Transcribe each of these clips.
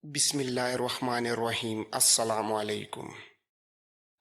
بسم اللہ الرحمن الرحیم۔ السلام علیکم۔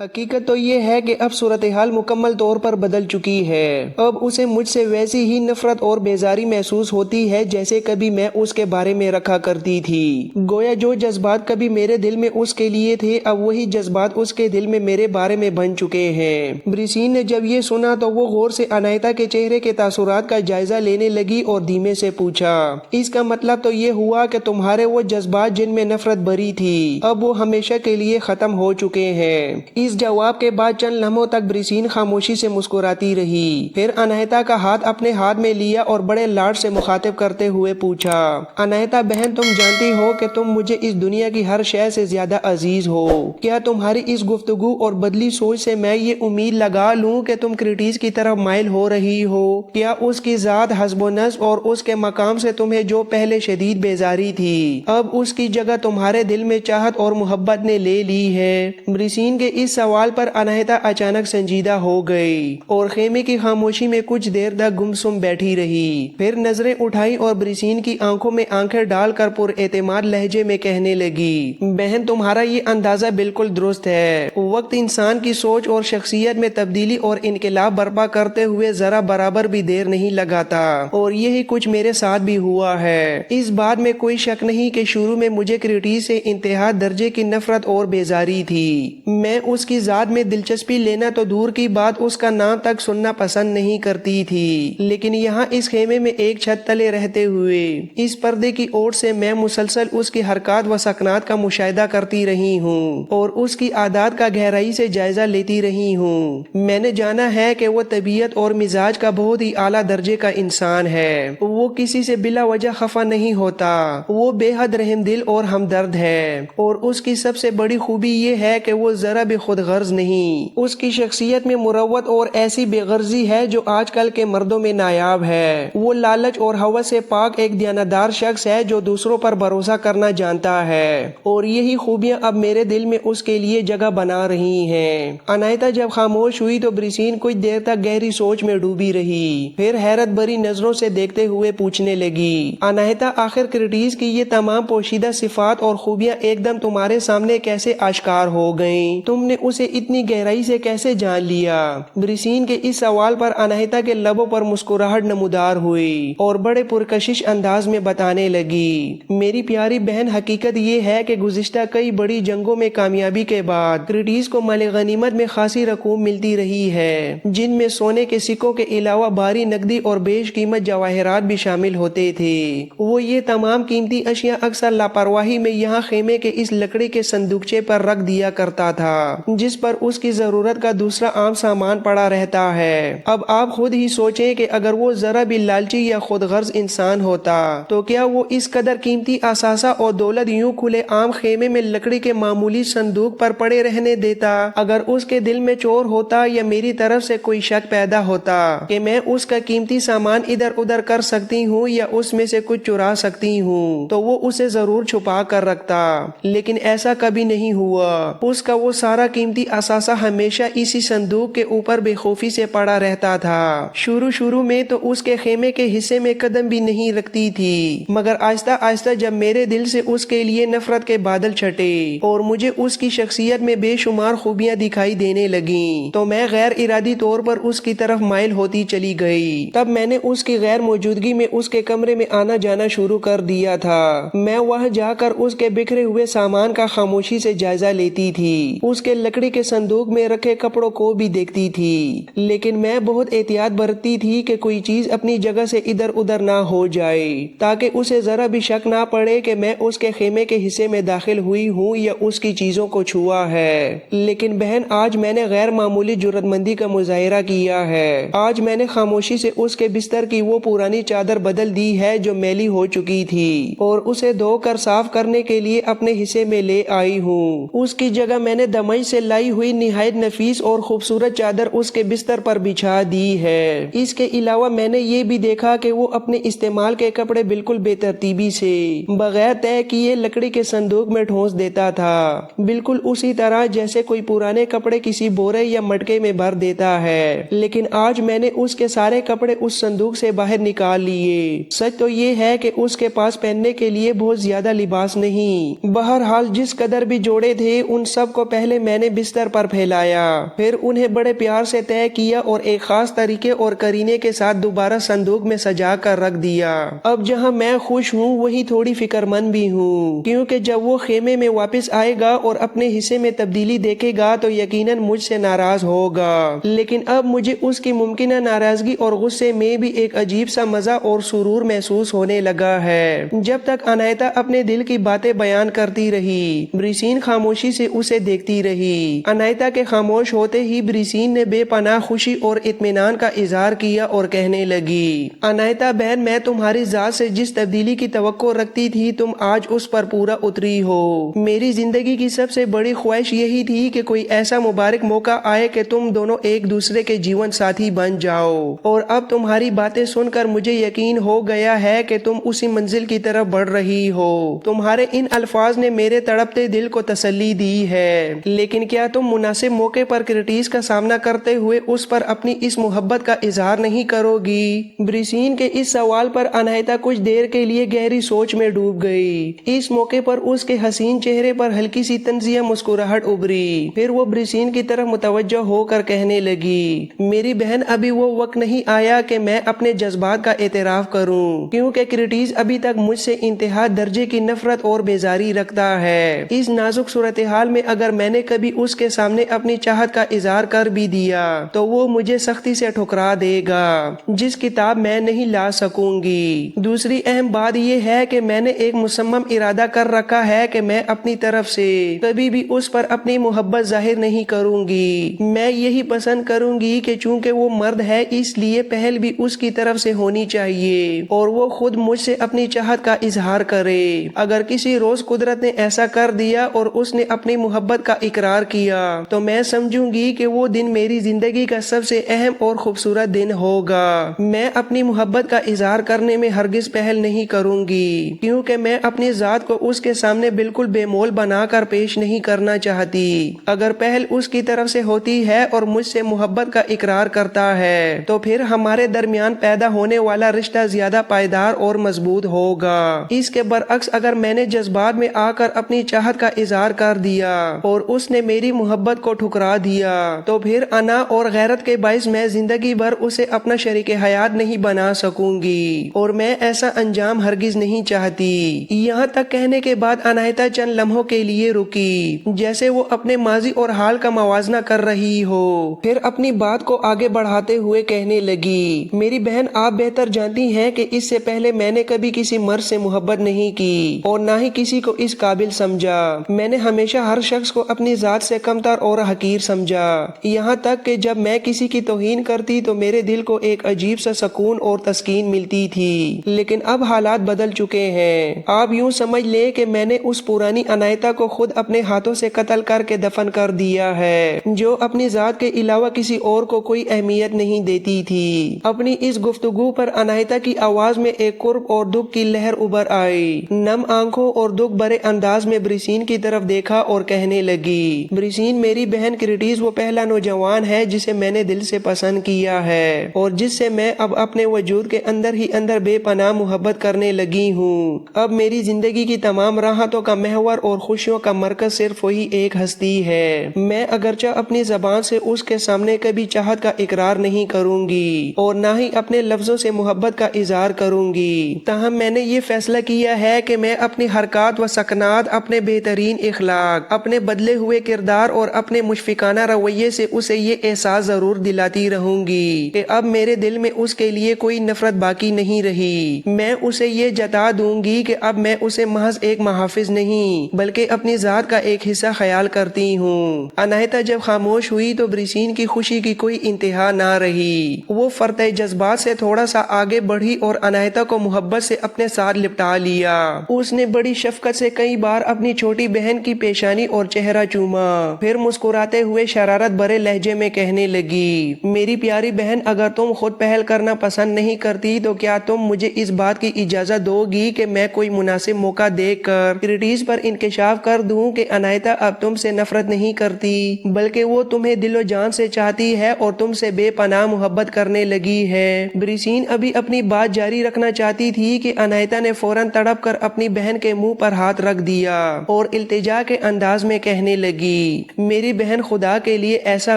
حقیقت تو یہ ہے کہ اب صورتحال مکمل طور پر بدل چکی ہے۔ اب اسے مجھ سے ویسی ہی نفرت اور بیزاری محسوس ہوتی ہے جیسے کبھی میں اس کے بارے میں رکھا کرتی تھی۔ گویا جو جذبات کبھی میرے دل میں اس کے لیے تھے اب وہی جذبات اس کے دل میں میرے بارے میں بن چکے ہیں۔ بریسین نے جب یہ سنا تو وہ غور سے عنایتا کے چہرے کے تاثرات کا جائزہ لینے لگی اور دھیمے سے پوچھا، اس کا مطلب تو یہ ہوا کہ تمہارے وہ جذبات جن میں نفرت بھری تھی اب وہ ہمیشہ کے لیے ختم ہو چکے ہیں؟ اس جواب کے بعد چند لمحوں تک بریسین خاموشی سے مسکراتی رہی، پھر عنایتا کا ہاتھ اپنے ہاتھ میں لیا اور بڑے لاڈ سے مخاطب کرتے ہوئے پوچھا، عنایتا بہن، تم جانتی ہو کہ تم مجھے اس دنیا کی ہر شے سے زیادہ عزیز ہو۔ کیا تمہاری اس گفتگو اور بدلی سوچ سے میں یہ امید لگا لوں کہ تم کرٹیس کی طرف مائل ہو رہی ہو؟ کیا اس کی ذات، حسب و نسب اور اس کے مقام سے تمہیں جو پہلے شدید بیزاری تھی اب اس کی جگہ تمہارے دل میں چاہت اور محبت نے لے لی ہے؟ بریسین کے اس سوال پر عنایتا اچانک سنجیدہ ہو گئی اور خیمے کی خاموشی میں کچھ دیر تک گمسم بیٹھی رہی، پھر نظریں اٹھائی اور بریسین کی آنکھوں میں آنکھیں ڈال کر پر اعتماد لہجے میں کہنے لگی، بہن تمہارا یہ اندازہ بالکل درست ہے۔ وقت انسان کی سوچ اور شخصیت میں تبدیلی اور انقلاب برپا کرتے ہوئے ذرا برابر بھی دیر نہیں لگاتا، اور یہی کچھ میرے ساتھ بھی ہوا ہے۔ اس بات میں کوئی شک نہیں کہ شروع میں مجھے کرٹیس سے انتہا درجے کی نفرت اور بیزاری تھی۔ میں اس کی ذات میں دلچسپی لینا تو دور کی بات اس کا نام تک سننا پسند نہیں کرتی تھی، لیکن یہاں اس خیمے میں ایک چھت تلے رہتے ہوئے اس پردے کی اوٹ سے میں مسلسل اس کی حرکات و سکنات کا مشاہدہ کرتی رہی ہوں اور اس کی عادات کا گہرائی سے جائزہ لیتی رہی ہوں۔ میں نے جانا ہے کہ وہ طبیعت اور مزاج کا بہت ہی اعلیٰ درجے کا انسان ہے۔ وہ کسی سے بلا وجہ خفا نہیں ہوتا، وہ بے حد رحم دل اور ہمدرد ہے، اور اس کی سب سے بڑی خوبی یہ ہے کہ وہ ذرا بھی خود غرض نہیں۔ اس کی شخصیت میں مروت اور ایسی بے غرضی ہے جو آج کل کے مردوں میں نایاب ہے۔ وہ لالچ اور ہوس سے پاک ایک دیانتدار شخص ہے جو دوسروں پر بھروسہ کرنا جانتا ہے، اور یہی خوبیاں اب میرے دل میں اس کے لیے جگہ بنا رہی ہیں۔ عنایتا جب خاموش ہوئی تو بریسین کچھ دیر تک گہری سوچ میں ڈوبی رہی، پھر حیرت بھری نظروں سے دیکھتے ہوئے پوچھنے لگی، عنایتا آخر کرٹیس کی یہ تمام پوشیدہ صفات اور خوبیاں ایک دم تمہارے سامنے کیسے آشکار ہو گئیں؟ تم نے اسے اتنی گہرائی سے کیسے جان لیا؟ بریسین کے اس سوال پر عنایتا کے لبوں پر مسکراہٹ نمودار ہوئی اور بڑے پرکشش انداز میں بتانے لگی، میری پیاری بہن، حقیقت یہ ہے کہ گزشتہ کئی بڑی جنگوں میں کامیابی کے بعد کرٹیس کو مال غنیمت میں خاصی رقوم ملتی رہی ہے، جن میں سونے کے سکوں کے علاوہ بھاری نقدی اور بیش قیمت جواہرات بھی شامل ہوتے تھے۔ وہ یہ تمام قیمتی اشیاء اکثر لاپرواہی میں یہاں خیمے کے اس لکڑی کے صندوقچے پر رکھ دیا کرتا تھا جس پر اس کی ضرورت کا دوسرا عام سامان پڑا رہتا ہے۔ اب آپ خود ہی سوچیں کہ اگر وہ ذرا بھی لالچی یا خود غرض انسان ہوتا تو کیا وہ اس قدر قیمتی اثاثہ اور دولت یوں کھلے عام خیمے میں لکڑی کے معمولی صندوق پر پڑے رہنے دیتا؟ اگر اس کے دل میں چور ہوتا یا میری طرف سے کوئی شک پیدا ہوتا کہ میں اس کا قیمتی سامان ادھر ادھر کر سکتی ہوں یا اس میں سے کچھ چرا سکتی ہوں تو وہ اسے ضرور چھپا کر رکھتا، لیکن ایسا کبھی نہیں ہوا۔ اس کا وہ سارا قیمتی اثاثہ ہمیشہ اسی صندوق کے اوپر بے خوفی سے پڑا رہتا تھا۔ شروع میں تو اس کے خیمے کے حصے میں قدم بھی نہیں رکھتی تھی، مگر آہستہ آہستہ جب میرے دل سے اس کے لیے نفرت کے بادل چھٹے اور مجھے اس کی شخصیت میں بے شمار خوبیاں دکھائی دینے لگیں تو میں غیر ارادی طور پر اس کی طرف مائل ہوتی چلی گئی۔ تب میں نے اس کی غیر موجودگی میں اس کے کمرے میں آنا جانا شروع کر دیا تھا۔ میں وہاں جا کر اس کے بکھرے ہوئے سامان کا خاموشی سے جائزہ لیتی تھی، اس کے لکڑی کے صندوق میں رکھے کپڑوں کو بھی دیکھتی تھی، لیکن میں بہت احتیاط برتتی تھی کہ کوئی چیز اپنی جگہ سے ادھر ادھر نہ ہو جائے تاکہ اسے ذرا بھی شک نہ پڑے کہ میں اس کے خیمے کے حصے میں داخل ہوئی ہوں یا اس کی چیزوں کو چھوا ہے۔ لیکن بہن، آج میں نے غیر معمولی جرأت مندی کا مظاہرہ کیا ہے۔ آج میں نے خاموشی سے اس کے بستر کی وہ پرانی چادر بدل دی ہے جو میلی ہو چکی تھی اور اسے دھو کر صاف کرنے کے لیے اپنے حصے میں لے آئی ہوں۔ اس کی جگہ میں نے دمش سے سے لائی ہوئی نہایت نفیس اور خوبصورت چادر اس کے بستر پر بچھا دی ہے۔ اس کے علاوہ میں نے یہ بھی دیکھا کہ وہ اپنے استعمال کے کپڑے بالکل بے ترتیبی سے بغیر طے کیے لکڑی کے صندوق میں ٹھونس دیتا تھا، بالکل اسی طرح جیسے کوئی پرانے کپڑے کسی بورے یا مٹکے میں بھر دیتا ہے۔ لیکن آج میں نے اس کے سارے کپڑے اس صندوق سے باہر نکال لیے۔ سچ تو یہ ہے کہ اس کے پاس پہننے کے لیے بہت زیادہ لباس نہیں۔ بہرحال جس قدر بھی جوڑے تھے ان سب کو پہلے میں نے بستر پر پھیلایا، پھر انہیں بڑے پیار سے طے کیا اور ایک خاص طریقے اور کرینے کے ساتھ دوبارہ صندوق میں سجا کر رکھ دیا۔ اب جہاں میں خوش ہوں وہی تھوڑی فکر مند بھی ہوں، کیونکہ جب وہ خیمے میں واپس آئے گا اور اپنے حصے میں تبدیلی دیکھے گا تو یقیناً مجھ سے ناراض ہوگا۔ لیکن اب مجھے اس کی ممکنہ ناراضگی اور غصے میں بھی ایک عجیب سا مزہ اور سرور محسوس ہونے لگا ہے۔ جب تک انائتا اپنے دل کی باتیں بیان کرتی رہی، بریسین خاموشی سے اسے دیکھتی رہی۔ انائتا کے خاموش ہوتے ہی بریسین نے بے پناہ خوشی اور اطمینان کا اظہار کیا اور کہنے لگی، انائتا بہن، میں تمہاری ذات سے جس تبدیلی کی توقع رکھتی تھی تم آج اس پر پورا اتری ہو۔ میری زندگی کی سب سے بڑی خواہش یہی تھی کہ کوئی ایسا مبارک موقع آئے کہ تم دونوں ایک دوسرے کے جیون ساتھی بن جاؤ، اور اب تمہاری باتیں سن کر مجھے یقین ہو گیا ہے کہ تم اسی منزل کی طرف بڑھ رہی ہو۔ تمہارے ان الفاظ نے میرے تڑپتے دل کو تسلی دی ہے، لیکن کیا تم مناسب موقع پر کرٹیس کا سامنا کرتے ہوئے اس پر اپنی اس محبت کا اظہار نہیں کرو گی؟ بریسین کے اس سوال پر انائتا کچھ دیر کے لیے گہری سوچ میں ڈوب گئی۔ اس موقع پر اس کے حسین چہرے پر ہلکی سی طنزیہ مسکراہٹ ابھری، پھر وہ بریسین کی طرف متوجہ ہو کر کہنے لگی، میری بہن، ابھی وہ وقت نہیں آیا کہ میں اپنے جذبات کا اعتراف کروں، کیونکہ کرٹیس ابھی تک مجھ سے انتہا درجے کی نفرت اور بیزاری رکھتا ہے۔ اس نازک صورتحال میں اگر میں نے کبھی اس کے سامنے اپنی چاہت کا اظہار کر بھی دیا تو وہ مجھے سختی سے ٹھکرا دے گا، جس کتاب میں نہیں لا سکوں گی۔ دوسری اہم بات یہ ہے کہ میں نے ایک مصمم ارادہ کر رکھا ہے کہ میں اپنی طرف سے کبھی بھی اس پر اپنی محبت ظاہر نہیں کروں گی۔ میں یہی پسند کروں گی کہ چونکہ وہ مرد ہے اس لیے پہل بھی اس کی طرف سے ہونی چاہیے اور وہ خود مجھ سے اپنی چاہت کا اظہار کرے۔ اگر کسی روز قدرت نے ایسا کر دیا اور اس نے اپنی محبت کا اقرار کیا تو میں سمجھوں گی کہ وہ دن میری زندگی کا سب سے اہم اور خوبصورت دن ہوگا۔ میں اپنی محبت کا اظہار کرنے میں ہرگز پہل نہیں کروں گی، کیونکہ میں اپنی ذات کو اس کے سامنے بالکل بے مول بنا کر پیش نہیں کرنا چاہتی۔ اگر پہل اس کی طرف سے ہوتی ہے اور مجھ سے محبت کا اقرار کرتا ہے تو پھر ہمارے درمیان پیدا ہونے والا رشتہ زیادہ پائیدار اور مضبوط ہوگا۔ اس کے برعکس اگر میں نے جذبات میں آ کر اپنی چاہت کا اظہار کر دیا اور اس نے میری محبت کو ٹھکرا دیا تو پھر انا اور غیرت کے باعث میں زندگی بھر اسے اپنا شریک حیات نہیں بنا سکوں گی، اور میں ایسا انجام ہرگز نہیں چاہتی۔ یہاں تک کہنے کے بعد انائتا چند لمحوں کے لیے رکی، جیسے وہ اپنے ماضی اور حال کا موازنہ کر رہی ہو، پھر اپنی بات کو آگے بڑھاتے ہوئے کہنے لگی، میری بہن، آپ بہتر جانتی ہیں کہ اس سے پہلے میں نے کبھی کسی مرد سے محبت نہیں کی اور نہ ہی کسی کو اس قابل سمجھا۔ میں نے ہمیشہ ہر شخص کو اپنی ذات سے کمتر اور حقیر سمجھا، یہاں تک کہ جب میں کسی کی توہین کرتی تو میرے دل کو ایک عجیب سا سکون اور تسکین ملتی تھی۔ لیکن اب حالات بدل چکے ہیں۔ آپ یوں سمجھ لیں کہ میں نے اس پرانی انائتا کو خود اپنے ہاتھوں سے قتل کر کے دفن کر دیا ہے، جو اپنی ذات کے علاوہ کسی اور کو کوئی اہمیت نہیں دیتی تھی۔ اپنی اس گفتگو پر انائتا کی آواز میں ایک قرب اور دکھ کی لہر ابھر آئی۔ نم آنکھوں اور دکھ بھرے انداز میں بریسین کی طرف دیکھا اور کہنے لگی، بریسین، میری بہن، کرٹیس وہ پہلا نوجوان ہے جسے میں نے دل سے پسند کیا ہے اور جس سے میں اب اپنے وجود کے اندر ہی اندر بے پناہ محبت کرنے لگی ہوں۔ اب میری زندگی کی تمام راحتوں کا محور اور خوشیوں کا مرکز صرف وہی ایک ہستی ہے۔ میں اگرچہ اپنی زبان سے اس کے سامنے کبھی چاہت کا اقرار نہیں کروں گی اور نہ ہی اپنے لفظوں سے محبت کا اظہار کروں گی، تاہم میں نے یہ فیصلہ کیا ہے کہ میں اپنی حرکات و سکنات، اپنے بہترین اخلاق، اپنے بدلے ہوئے کردار اور اپنے مشفقانہ رویے سے اسے یہ احساس ضرور دلاتی رہوں گی کہ اب میرے دل میں اس کے لیے کوئی نفرت باقی نہیں رہی۔ میں اسے یہ جتا دوں گی کہ اب میں اسے محض ایک محافظ نہیں بلکہ اپنی ذات کا ایک حصہ خیال کرتی ہوں۔ انائتا جب خاموش ہوئی تو بریسین کی خوشی کی کوئی انتہا نہ رہی۔ وہ فرطۂ جذبات سے تھوڑا سا آگے بڑھی اور انائتا کو محبت سے اپنے ساتھ لپٹا لیا۔ اس نے بڑی شفقت سے کئی بار اپنی چھوٹی بہن کی پیشانی اور چہرہ چوما ہوا، پھر مسکراتے ہوئے شرارت بھرے لہجے میں کہنے لگی، میری پیاری بہن، اگر تم خود پہل کرنا پسند نہیں کرتی تو کیا تم مجھے اس بات کی اجازت دو گی کہ میں کوئی مناسب موقع دیکھ کر کرٹیز پر انکشاف کر دوں کہ اناہیتا اب تم سے نفرت نہیں کرتی بلکہ وہ تمہیں دل و جان سے چاہتی ہے اور تم سے بے پناہ محبت کرنے لگی ہے۔ بریسین ابھی اپنی بات جاری رکھنا چاہتی تھی کہ اناہیتا نے فوراً تڑپ کر اپنی بہن کے منہ پر ہاتھ رکھ دیا اور التجا کے انداز میں کہنے لگی، میری بہن، خدا کے لیے ایسا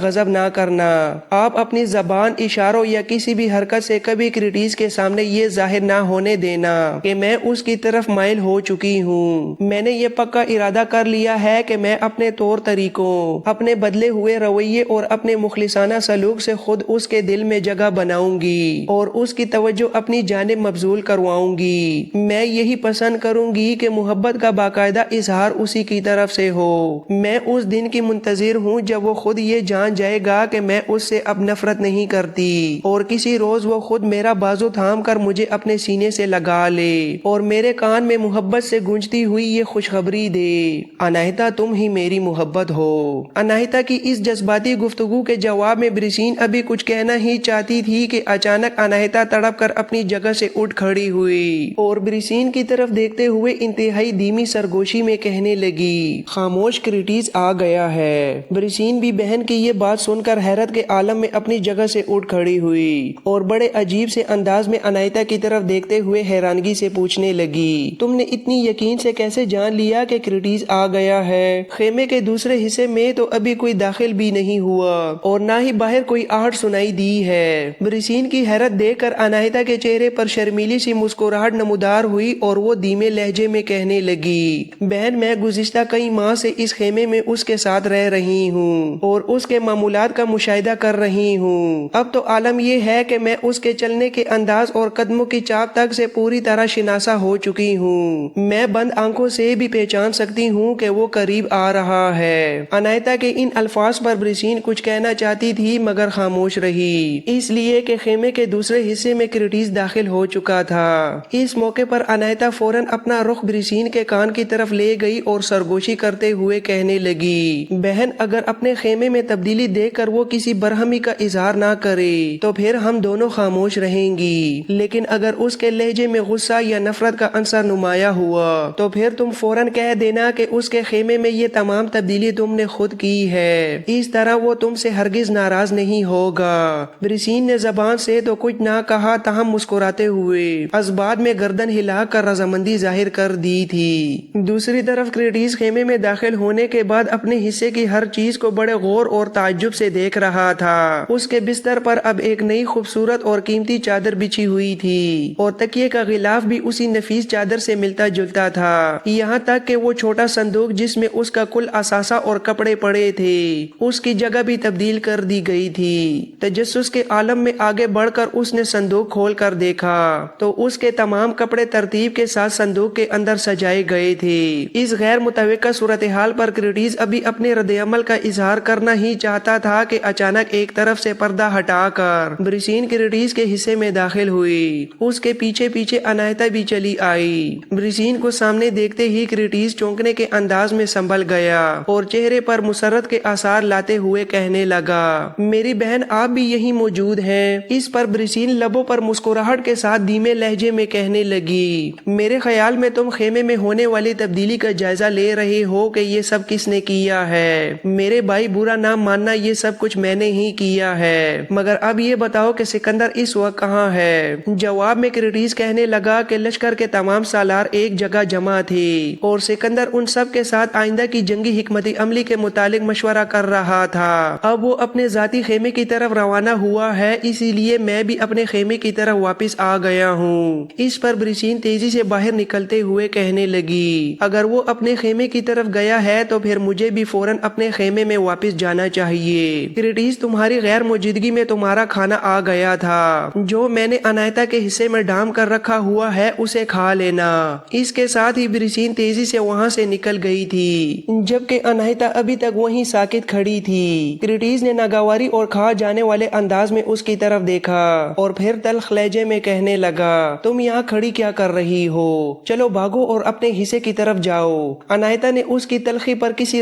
غضب نہ کرنا۔ آپ اپنی زبان، اشاروں یا کسی بھی حرکت سے کبھی کرٹیز کے سامنے یہ ظاہر نہ ہونے دینا کہ میں اس کی طرف مائل ہو چکی ہوں۔ میں نے یہ پکا ارادہ کر لیا ہے کہ میں اپنے طور طریقوں، اپنے بدلے ہوئے رویے اور اپنے مخلصانہ سلوک سے خود اس کے دل میں جگہ بناؤں گی اور اس کی توجہ اپنی جانب مبذول کرواؤں گی۔ میں یہی پسند کروں گی کہ محبت کا باقاعدہ اظہار اسی کی طرف سے ہو۔ میں اس دن کی منتظر ہوں جب وہ خود یہ جان جائے گا کہ میں اس سے اب نفرت نہیں کرتی اور کسی روز وہ خود میرا بازو تھام کر مجھے اپنے سینے سے لگا لے اور میرے کان میں محبت سے گونجتی ہوئی یہ خوشخبری دے، اناہیتا، تم ہی میری محبت ہو۔ اناہیتا کی اس جذباتی گفتگو کے جواب میں بریسین ابھی کچھ کہنا ہی چاہتی تھی کہ اچانک اناہیتا تڑپ کر اپنی جگہ سے اٹھ کھڑی ہوئی اور بریسین کی طرف دیکھتے ہوئے انتہائی دھیمی سرگوشی میں کہنے لگی، خاموش، کرٹیز آ گیا ہے۔ بریسین بھی بہن کی یہ بات سن کر حیرت کے عالم میں اپنی جگہ سے اٹھ کھڑی ہوئی اور بڑے عجیب سے انداز میں اناہیتا کی طرف دیکھتے ہوئے حیرانگی سے پوچھنے لگی، تم نے اتنی یقین سے کیسے جان لیا کہ کرٹیز آ گیا ہے؟ خیمے کے دوسرے حصے میں تو ابھی کوئی داخل بھی نہیں ہوا اور نہ ہی باہر کوئی آہٹ سنائی دی ہے۔ بریسین کی حیرت دیکھ کر اناہیتا کے چہرے پر شرمیلی سی مسکراہٹ نمودار ہوئی اور وہ دھیمے لہجے میں کہنے لگی، بہن، میں گزشتہ کئی ماہ سے اس خیمے میں اس کے ساتھ رہ رہی ہوں اور اس کے معمولات کا مشاہدہ کر رہی ہوں۔ اب تو عالم یہ ہے کہ میں اس کے چلنے کے انداز اور قدموں کی چاپ تک سے پوری طرح شناسا ہو چکی ہوں۔ میں بند آنکھوں سے بھی پہچان سکتی ہوں کہ وہ قریب آ رہا ہے۔ اناہیتا کے ان الفاظ پر بریسین کچھ کہنا چاہتی تھی مگر خاموش رہی، اس لیے کہ خیمے کے دوسرے حصے میں کرٹیز داخل ہو چکا تھا۔ اس موقع پر اناہیتا فوراً اپنا رخ بریسین کے کان کی طرف لے گئی اور سرگوشی کرتے ہوئے کہنے لگی، بہن، اگر اپنے خیمے میں تبدیلی دیکھ کر وہ کسی برہمی کا اظہار نہ کرے تو پھر ہم دونوں خاموش رہیں گی، لیکن اگر اس کے لہجے میں غصہ یا نفرت کا عنصر نمایاں ہوا تو پھر تم فوراً کہہ دینا کہ اس کے خیمے میں یہ تمام تبدیلی تم نے خود کی ہے، اس طرح وہ تم سے ہرگز ناراض نہیں ہوگا۔ بریسین نے زبان سے تو کچھ نہ کہا تاہم مسکراتے ہوئے ازباد میں گردن ہلا کر رضامندی ظاہر کر دی تھی۔ دوسری طرف کرٹیز خیمے میں داخل ہونے کے بعد اپنے حصے کی ہر چیز کو بڑے غور اور تعجب سے دیکھ رہا تھا۔ اس کے بستر پر اب ایک نئی خوبصورت اور قیمتی چادر بچھی ہوئی تھی اور تکیے کا غلاف بھی اسی نفیس چادر سے ملتا جلتا تھا، یہاں تک کہ وہ چھوٹا صندوق جس میں اس کا کل اثاثہ اور کپڑے پڑے تھے اس کی جگہ بھی تبدیل کر دی گئی تھی۔ تجسس کے عالم میں آگے بڑھ کر اس نے صندوق کھول کر دیکھا تو اس کے تمام کپڑے ترتیب کے ساتھ صندوق کے اندر سجائے گئے تھے۔ اس غیر متوقع صورتحال پر کرٹیز ابھی اپنے رد عمل کا اظہار کرنا ہی چاہتا تھا کہ اچانک ایک طرف سے پردہ ہٹا کر بریسین کرٹیز کے حصے میں داخل ہوئی۔ اس کے پیچھے پیچھے اناہیتا بھی چلی آئی۔ بریسین کو سامنے دیکھتے ہی کرٹیز چونکنے کے انداز میں سنبھل گیا اور چہرے پر مسرت کے آثار لاتے ہوئے کہنے لگا، میری بہن، آپ بھی یہیں موجود ہیں؟ اس پر بریسین لبوں پر مسکراہٹ کے ساتھ دھیمے لہجے میں کہنے لگی، میرے خیال میں تم خیمے میں ہونے والی تبدیلی کا جائزہ لے رہے ہو کہ یہ سب کس نے کیا ہے۔ میرے بھائی، برا نہ ماننا، یہ سب کچھ میں نے ہی کیا ہے، مگر اب یہ بتاؤ کہ سکندر اس وقت کہاں ہے؟ جواب میں کرٹیز کہنے لگا کہ لشکر کے تمام سالار ایک جگہ جمع تھے اور سکندر ان سب کے ساتھ آئندہ کی جنگی حکمت عملی کے متعلق مشورہ کر رہا تھا۔ اب وہ اپنے ذاتی خیمے کی طرف روانہ ہوا ہے، اسی لیے میں بھی اپنے خیمے کی طرف واپس آ گیا ہوں۔ اس پر بریسین تیزی سے باہر نکلتے ہوئے کہنے لگی، اگر وہ اپنے خیمے کی طرف گیا ہے تو پھر مجھے بھی فوراً اپنے خیمے میں واپس جانا چاہیے۔ کرٹیز، تمہاری غیر موجودگی میں تمہارا کھانا آ گیا تھا، جو میں نے اناہیتا کے حصے میں ڈھانپ کر رکھا ہوا ہے اسے کھا لینا۔ اس کے ساتھ ہی بریسین تیزی سے وہاں سے نکل گئی تھی، جبکہ اناہیتا ابھی تک وہیں ساکت کھڑی تھی۔ کرٹیز نے ناگواری اور کھا جانے والے انداز میں اس کی طرف دیکھا اور پھر تلخ لہجے میں کہنے لگا، تم یہاں کھڑی کیا کر رہی ہو؟ چلو بھاگو اور اپنے حصے کی طرف جاؤ۔ اناہیتا نے اس کی تلخی پر کسی